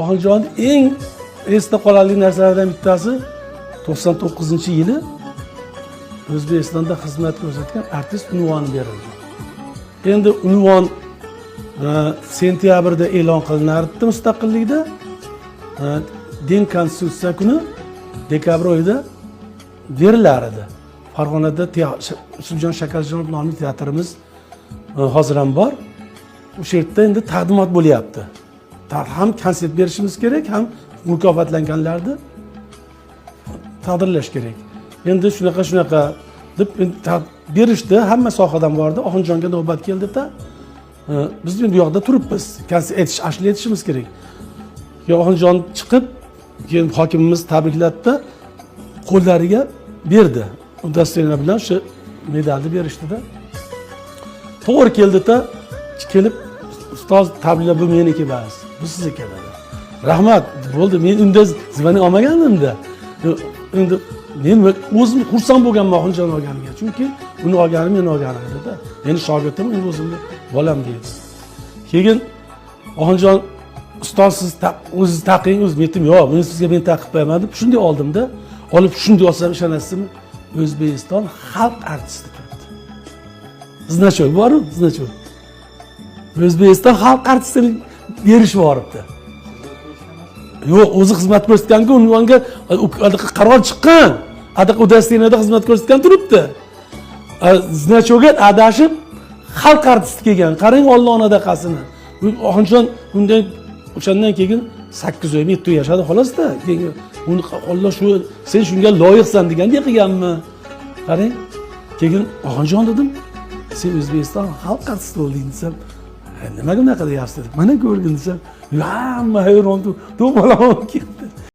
Oxunjon eng esda qolarli narsalardan bittasi 99-yili O'zbekistonda xizmat ko'rsatgan artist unvoni berildi. Endi unvon sentyabrda e'lon qilinardi mustaqillikda. Din konstitutsiya kuni dekabr oyida berilar edi. Farg'onada Yusufjon Shakarjonov nomli teatrimiz hozir ham bor. O'sha yerda endi taqdimot bo'lyapti. Ham konsert berishimiz kerak, ham mukofotlanganlarni taqdirlash kerak. Endi shunaqa deb berishdi, hamma sohadan bordi. Oxunjonga navbat keldi-da, biz bu yoqda turibmiz. Konsert etishimiz kerak. Oxunjon chiqib, keyin hokimimiz tabriklatdi, qo'llariga berdi. Udostaniya bilan shu medalni berishdi-da. To'g'ri keldi-da, kelib ustoz tabriklab bu meniki emas, bu sizniki dedi. Rahmat, bo'ldi, men unda zvani olmagandim-da. Endi men o'zim xursand bo'lganman Oxunjon olganiga, chunki uni olganim men olganim edi-da. Meni shogirdim, men o'zimni bolam deydi. Keyin Oxunjon ustoz siz o'zingiz taqing, o'z metim yo'q, men sizga men taqib qo'yaman deb shunday oldim-da. Olib shunday olsam ishonasizmi? O'zbekiston xalq artisti turibdi. Значок bormi? Значок. O'zbekiston xalq artistini berishib boribdi. Yo'q, o'zi xizmat ko'rsatgan-ku, unvonga qaror chiqqan. Udasteniyada xizmat ko'rsatgan turibdi. Значокga adashib xalq artisti kelgan. Qarang Allohning adaqasini. Oxunjon undan o'shandan keyin 8 oy, 7 oy yashadi xolos-da. Keyin uni Alloh shu sen shunga loyiqsan degandek qilganmi? Qarang. Keyin Oxunjon dedim, sen O'zbekiston xalq artisti bo'lding desam, nimaga bunaqa deyapsiz deb. Mana ko'rgin desam, hamma hayron, to'polon